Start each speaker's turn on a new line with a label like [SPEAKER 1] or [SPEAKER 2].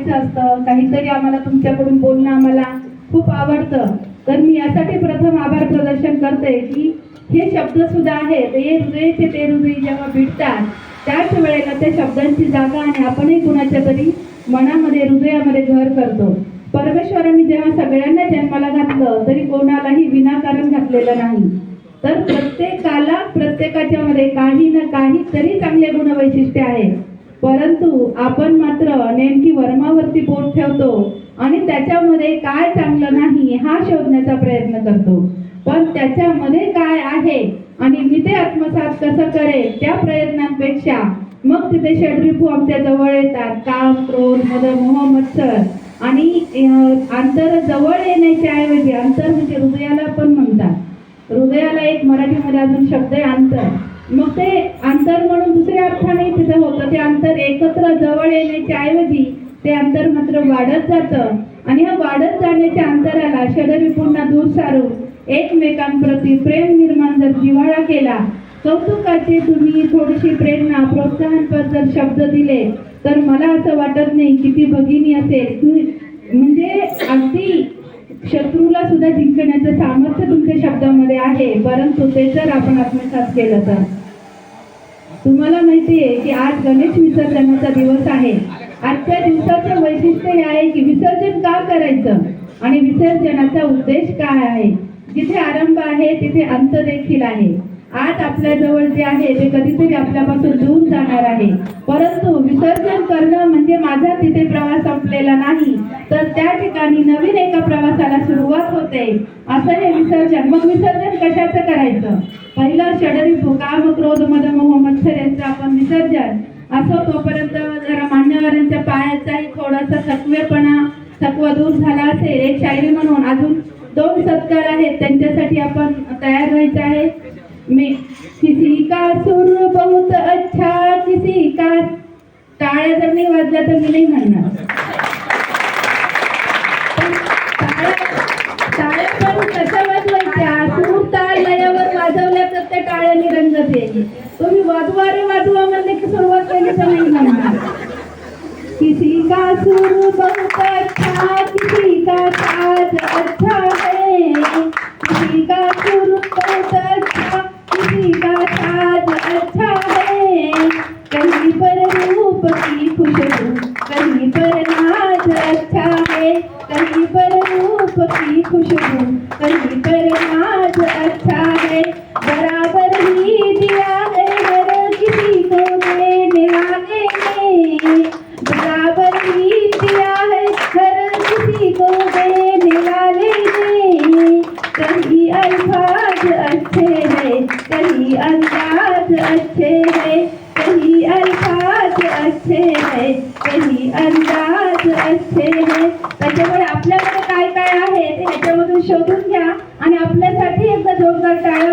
[SPEAKER 1] बोलायचं असतं, काहीतरी आम्हाला तुमच्याकडून बोलणं आम्हाला खूप आवडतं. तर मी यासाठी प्रथम आभार प्रदर्शन करते की हे शब्द सुद्धा आहेत, हे हृदयाचे ते हृदय जेव्हा भिडतात त्याच वेळेला त्या शब्दांची जागा आणि आपणही कुणाच्या तरी मनामध्ये हृदयामध्ये घर करतो. परमेश्वरांनी जेव्हा सगळ्यांना जन्माला घातलं तरी कोणालाही विनाकारण घातलेलं नाही. तर प्रत्येकाला प्रत्येकाच्या मध्ये काही ना काही तरी चांगले गुणवैशिष्ट्य आहेत, परंतु आपण मात्र नेमकी वर्मावरती बोट ठेवतो आणि त्याच्यामध्ये काय चांगलं नाही हा शोधण्याचा प्रयत्न करतो. पण त्याच्यामध्ये काय आहे आणि मी ते आत्मसात कसं करेल त्या प्रयत्नांपेक्षा मग तिथे षड्रिपू आमच्या जवळ येतात. काम, क्रोध, मद, मोह, मत्सर आणि अंतर जवळ येण्याच्या ऐवजी, अंतर म्हणजे हृदयाला पण म्हणतात, हृदयाला एक मराठीमध्ये अजून शब्द आहे अंतर. मग ते अंतर म्हणून दुसऱ्या अर्थाने तिथे होतं. ते अंतर एकत्र जवळ येण्याच्या ऐवजी ते अंतर मात्र वाढत जातं आणि ह्या वाढत जाण्याच्या अंतराला षड्रिपूंना दूर सारून एकमेकांप्रती प्रेम निर्माण जर जिव्हाळा केला, कौतुकाचे तुम्ही थोडीशी प्रेरणा प्रोत्साहनपर जर शब्द दिले तर मला असं वाटत नाही की ती भगिनी असेल, म्हणजे अगदी शत्रूला सुद्धा जिंकण्याचं सामर्थ्य तुमच्या शब्दामध्ये आहे. परंतु ते जर आपण आत्मसात केलं तर तुम्हाला माहिती आहे की आज गणेश विसर्जनाचा दिवस आहे. आजच्या दिवसाचं वैशिष्ट्य हे आहे की विसर्जन का करायचं आणि विसर्जनाचा उद्देश काय आहे. जिथे आरंभ आहे तिथे अंत देखील आहे. आज आपल्या जवळ जे आहे ते कधीतरी आपल्यापासून दूर जाणार आहे, परंतु विसर्जन करणं म्हणजे माझा तिथे प्रवास संपलेला नाही, तर त्या ठिकाणी नवीन एका प्रवासाला सुरुवात होते. असं हे विसर्जन. मग विसर्जन कशाचं करायचं? पहिलं षड्रिपू काम, क्रोध, मद, मोह, मत्सर यांचं आपण विसर्जन असो. तोपर्यंत जरा मान्यवरांच्या पायाचाही थोडासा थकवा दूर झाला असेल. एक शायरी म्हणून अजून 2 सत्कार आहेत, त्यांच्यासाठी आपण तयार राहायचं आहे. मैं किसी का सुर बहुत अच्छा, किसी का, टाळ्या जर नाही वाजल्या तर मी नाही म्हणणार. टाळ्या पण कशा वाजवायच्या? सूर ताल लयावर वाजवल्या तर त्या टाळ्याने रंगत येईल. तुम्ही वाजवा रे वाजवा म्हणले की सुरुवात केली तर नाही म्हणणार. किसी का सुर बहुत अच्छा, किसी का साज अच्छा है, किसी का सुर बहुत अच्छा, किसी का साज अच्छा है, कहीं पर रूप की खुशबू, कहीं पर नाज अच्छा है, कहीं पर रूप की खुशबू, कहीं पर नाज अच्छा है, बराबर ही दिया है हर किसी को देने वाले ने, बराबर ही दिया है हर किसी को देने वाले ने, कहीं अल्फाज अच्छे हैं, कहीं अंदाज अच्छे हैं, कहीं अल्फाज अच्छे हैं, कहीं अंदाज अच्छे हैं. त्याच्यामुळे आपल्याकडे काय काय आहे ते ह्याच्यामधून शोधून घ्या आणि आपल्यासाठी एकदा जोरदार टाळ्या